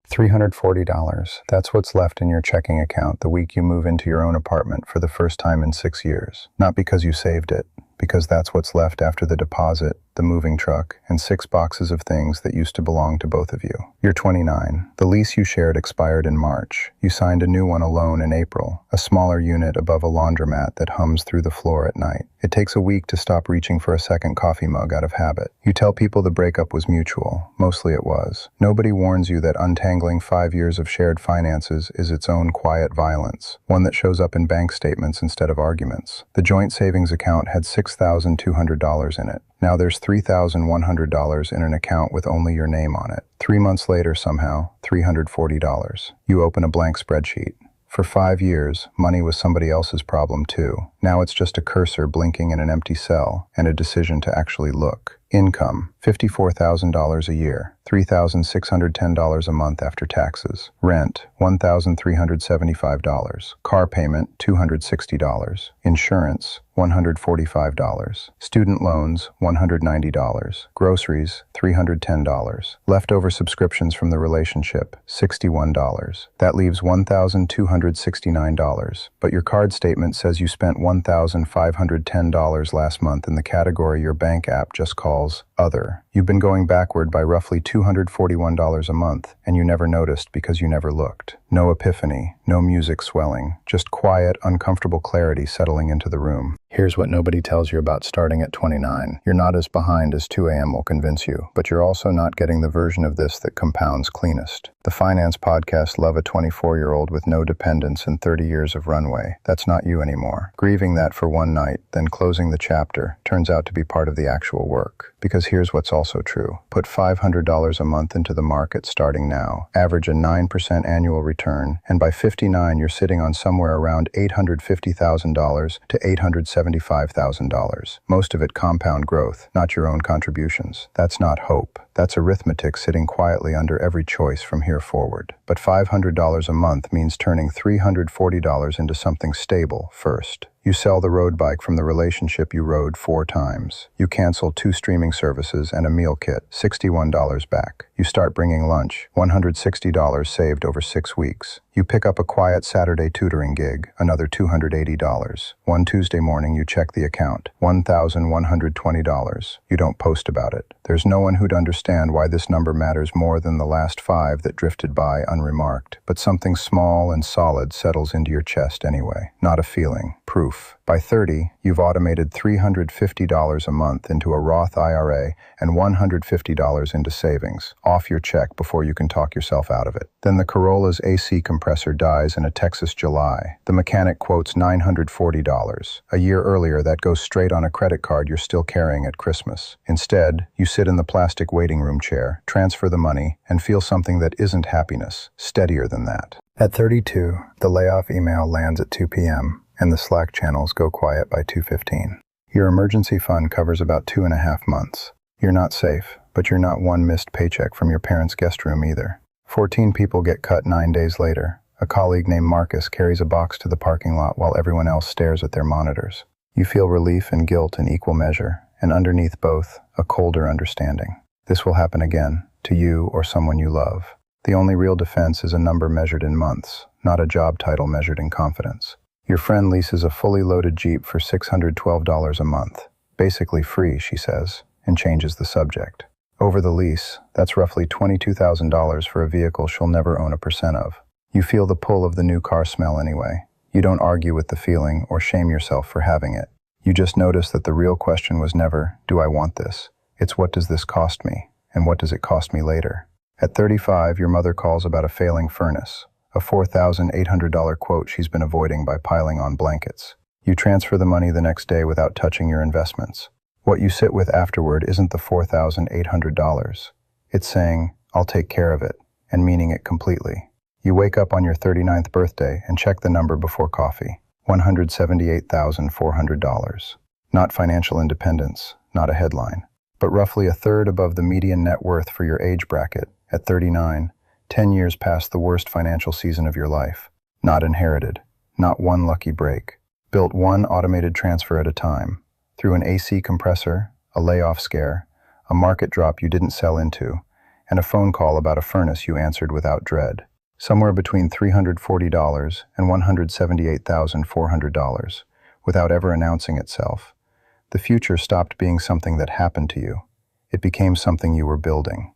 $340. That's what's left in your checking account the week you move into your own apartment for the first time in 6 years. Not because you saved it, because that's what's left after the deposit, the moving truck, and 6 boxes of things that used to belong to both of you. You're 29. The lease you shared expired in March. You signed a new one alone in April, a smaller unit above a laundromat that hums through the floor at night. It takes a week to stop reaching for a second coffee mug out of habit. You tell people the breakup was mutual. Mostly it was. Nobody warns you that untangling 5 years of shared finances is its own quiet violence, one that shows up in bank statements instead of arguments. The joint savings account had $6,200 in it. Now there's $3,100 in an account with only your name on it. 3 months later, somehow, $340. You open a blank spreadsheet. For 5 years, money was somebody else's problem too. Now it's just a cursor blinking in an empty cell and a decision to actually look. Income, $54,000 a year, $3,610 a month after taxes. Rent, $1,375. Car payment, $260. Insurance, $145. Student loans, $190. Groceries, $310. Leftover subscriptions from the relationship, $61. That leaves $1,269. But your card statement says you spent $1,510 last month in the category your bank app just calls Other. You've been going backward by roughly $241 a month, and you never noticed because you never looked. No epiphany, no music swelling, just quiet, uncomfortable clarity settling into the room. Here's what nobody tells you about starting at 29. You're not as behind as 2 a.m. will convince you, but you're also not getting the version of this that compounds cleanest. The finance podcasts love a 24-year-old with no dependents and 30 years of runway. That's not you anymore. Grieving that for one night, then closing the chapter, turns out to be part of the actual work. Because here's what's also true. Put $500 a month into the market starting now, average a 9% annual return, and by 59 you're sitting on somewhere around $850,000 to $875,000. Most of it compound growth, not your own contributions. That's not hope. That's arithmetic sitting quietly under every choice from here forward. But $500 a month means turning $340 into something stable first. You sell the road bike from the relationship you rode 4 times. You cancel 2 streaming services and a meal kit, $61 back. You start bringing lunch, $160 saved over 6 weeks. You pick up a quiet Saturday tutoring gig, another $280. One Tuesday morning you check the account, $1,120. You don't post about it. There's no one who'd understand why this number matters more than the last 5 that drifted by unremarked. But something small and solid settles into your chest anyway. Not a feeling. Proof. By 30, you've automated $350 a month into a Roth IRA and $150 into savings, off your check before you can talk yourself out of it. Then the Corolla's AC compressor dies in a Texas July. The mechanic quotes $940. A year earlier, that goes straight on a credit card you're still carrying at Christmas. Instead, you sit in the plastic waiting room chair, transfer the money, and feel something that isn't happiness, steadier than that. At 32, the layoff email lands at 2 p.m., and the Slack channels go quiet by 2:15. Your emergency fund covers about 2.5 months. You're not safe, but you're not one missed paycheck from your parents' guest room either. 14 people get cut 9 days later. A colleague named Marcus carries a box to the parking lot while everyone else stares at their monitors. You feel relief and guilt in equal measure, and underneath both, a colder understanding. This will happen again, to you or someone you love. The only real defense is a number measured in months, not a job title measured in confidence. Your friend leases a fully loaded Jeep for $612 a month. Basically free, she says, and changes the subject. Over the lease, that's roughly $22,000 for a vehicle she'll never own a percent of. You feel the pull of the new car smell anyway. You don't argue with the feeling or shame yourself for having it. You just notice that the real question was never, do I want this? It's what does this cost me? And what does it cost me later? At 35, your mother calls about a failing furnace. A $4,800 quote she's been avoiding by piling on blankets. You transfer the money the next day without touching your investments. What you sit with afterward isn't the $4,800. It's saying, I'll take care of it, and meaning it completely. You wake up on your 39th birthday and check the number before coffee. $178,400. Not financial independence, not a headline, but roughly a third above the median net worth for your age bracket. At 39, 10 years past the worst financial season of your life. Not inherited. Not one lucky break. Built one automated transfer at a time. Through an AC compressor, a layoff scare, a market drop you didn't sell into, and a phone call about a furnace you answered without dread. Somewhere between $340 and $178,400, without ever announcing itself. The future stopped being something that happened to you. It became something you were building.